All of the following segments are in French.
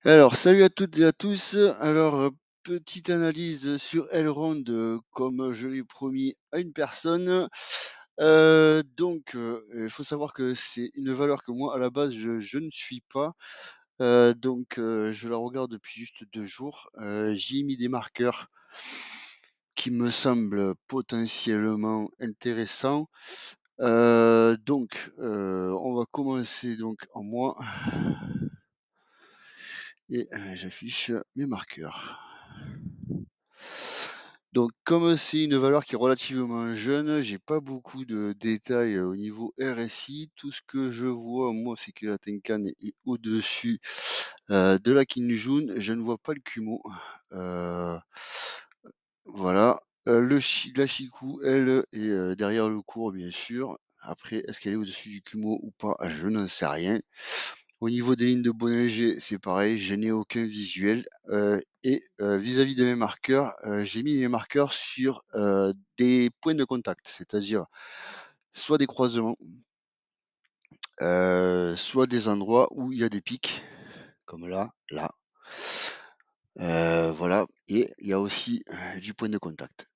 Alors, salut à toutes et à tous. Alors, petite analyse sur Elrond, comme je l'ai promis à une personne. Il faut savoir que c'est une valeur que moi, à la base, je ne suis pas. Je la regarde depuis juste 2 jours. J'y ai mis des marqueurs qui me semblent potentiellement intéressants. On va commencer donc en moi et j'affiche mes marqueurs. Donc, comme c'est une valeur qui est relativement jeune, j'ai pas beaucoup de détails au niveau RSI. Tout ce que je vois, moi, c'est que la Tenkan est au-dessus de la Kinjun. Je ne vois pas le Kumo. Voilà. La Shiku, elle, est derrière le cours, bien sûr. Après, est-ce qu'elle est au-dessus du Kumo ou pas? Je n'en sais rien. Au niveau des lignes de Bollinger, c'est pareil, je n'ai aucun visuel. Vis-à-vis de mes marqueurs, j'ai mis mes marqueurs sur des points de contact, c'est-à-dire soit des croisements, soit des endroits où il y a des pics, comme là. Voilà, et il y a aussi du point de contact.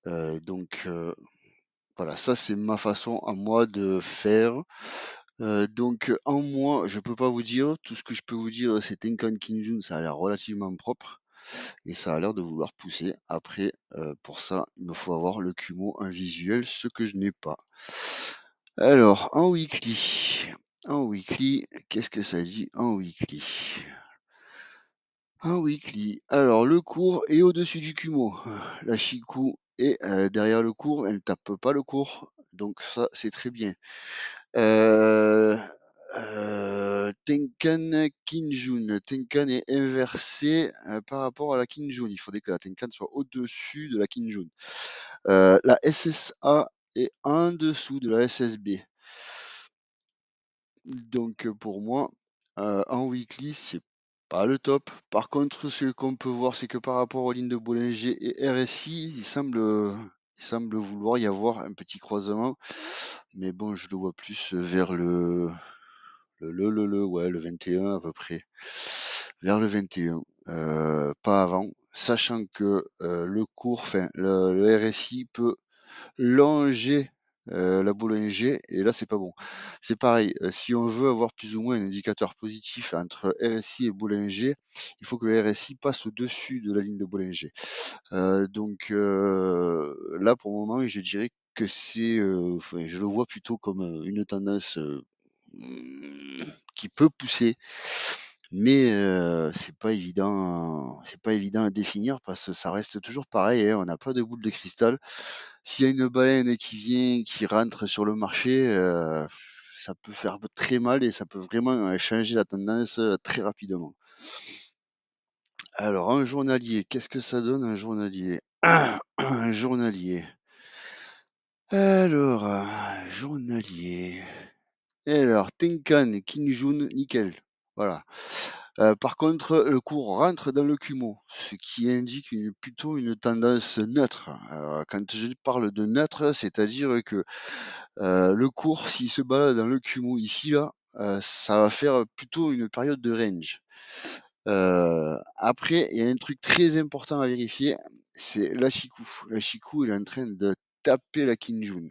Voilà, ça c'est ma façon à moi de faire. En moi, je peux pas vous dire. Tout ce que je peux vous dire, c'est Tenkan Kinjun, ça a l'air relativement propre et ça a l'air de vouloir pousser. Après, pour ça, il me faut avoir le Kumo, un visuel, ce que je n'ai pas. Alors, en weekly, qu'est-ce que ça dit en weekly? En weekly, alors le cours est au-dessus du Kumo. La Shiku est derrière le cours, elle ne tape pas le cours, donc ça c'est très bien. Tenkan Kinjun. Tenkan est inversé par rapport à la Kinjun. Il faudrait que la Tenkan soit au-dessus de la Kinjun. La SSA est en dessous de la SSB. Donc pour moi, en weekly, c'est pas le top. Par contre, ce qu'on peut voir, c'est que par rapport aux lignes de Bollinger et RSI, il semble vouloir y avoir un petit croisement. Mais bon, je le vois plus vers le 21 à peu près. Vers le 21. Pas avant. Sachant que le cours, enfin, le RSI peut longer la Bollinger, et là c'est pas bon. C'est pareil, si on veut avoir plus ou moins un indicateur positif entre RSI et Bollinger, il faut que le RSI passe au-dessus de la ligne de Bollinger. Là pour le moment, je dirais que je le vois plutôt comme une tendance qui peut pousser, mais c'est pas évident à définir parce que ça reste toujours pareil, hein, on n'a pas de boule de cristal. S'il y a une baleine qui vient, qui rentre sur le marché, ça peut faire très mal et ça peut vraiment changer la tendance très rapidement. Alors, un journalier, qu'est-ce que ça donne un journalier? Un journalier. Alors, journalier. Alors, Tenkan, Kinjun, nickel. Voilà. Par contre, le cours rentre dans le Kumo, ce qui indique plutôt une tendance neutre. Quand je parle de neutre, c'est-à-dire que le cours, s'il se balade dans le Kumo ici, là, ça va faire plutôt une période de range. Après, il y a un truc très important à vérifier, c'est l'Ashiku. L'Ashiku, il est en train de taper la Kinjun.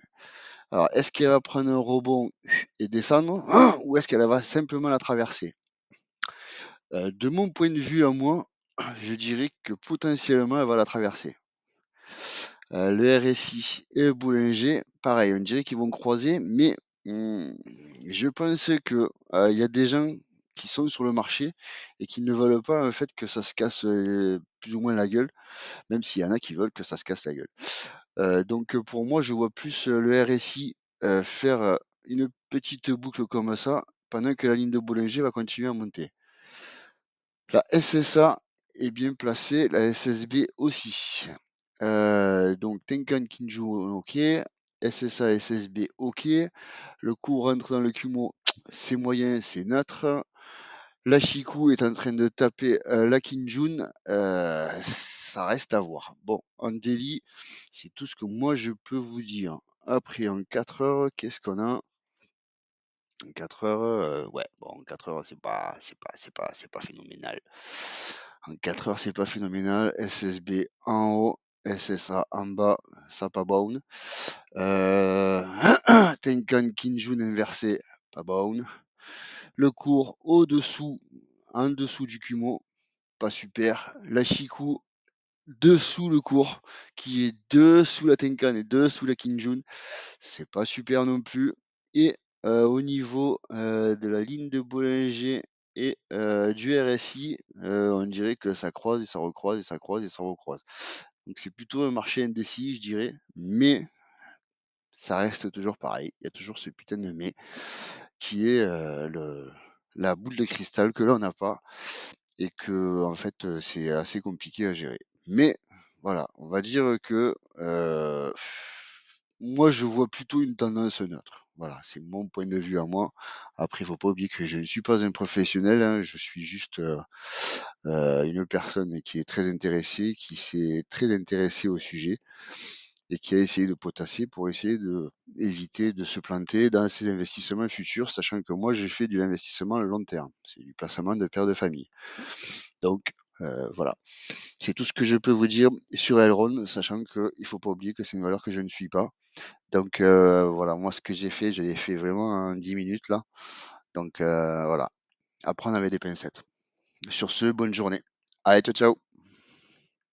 Alors, est-ce qu'elle va prendre un rebond et descendre, ou est-ce qu'elle va simplement la traverser? De mon point de vue à moi, je dirais que potentiellement elle va la traverser. Le RSI et le Bollinger, pareil, on dirait qu'ils vont croiser, mais je pense que il y a des gens qui sont sur le marché et qui ne veulent pas en fait que ça se casse plus ou moins la gueule, même s'il y en a qui veulent que ça se casse la gueule. Pour moi, je vois plus le RSI faire une petite boucle comme ça, pendant que la ligne de Bollinger va continuer à monter. La SSA est bien placée, la SSB aussi. Tenkan Kinju, ok. SSA, SSB, ok. Le coup rentre dans le Kumo, c'est moyen, c'est neutre. La Shiku est en train de taper la Kinjun, ça reste à voir. Bon, en daily, c'est tout ce que moi je peux vous dire. Après, en 4 heures, qu'est-ce qu'on a? 4 heures, ouais, bon, 4 heures, c'est pas phénoménal. En 4 heures, c'est pas phénoménal. SSB en haut, SSA en bas, ça pas bon. Tenkan Kinjun inversé, pas bon. Le cours au-dessous, en dessous du Kumo, pas super. La Shiku dessous le cours, qui est dessous la Tenkan et dessous la Kinjun, c'est pas super non plus. Et au niveau de la ligne de Bollinger et du RSI, on dirait que ça croise et ça recroise et ça croise et ça recroise. Donc c'est plutôt un marché indécis, je dirais, mais ça reste toujours pareil. Il y a toujours ce putain de mais qui est la boule de cristal que là on n'a pas et que en fait c'est assez compliqué à gérer. Mais voilà, on va dire que moi je vois plutôt une tendance neutre. Voilà, c'est mon point de vue à moi. Après, il faut pas oublier que je ne suis pas un professionnel, hein, je suis juste une personne qui est très intéressée, qui s'est très intéressée au sujet et qui a essayé de potasser pour essayer de éviter de se planter dans ses investissements futurs, sachant que moi j'ai fait de l'investissement à long terme, c'est du placement de père de famille. Donc voilà, c'est tout ce que je peux vous dire sur Elrond, sachant qu'il ne faut pas oublier que c'est une valeur que je ne suis pas. Donc voilà, moi ce que j'ai fait, je l'ai fait vraiment en 10 minutes là. Donc voilà, à prendre avec des pincettes. Sur ce, bonne journée. Allez, ciao ciao.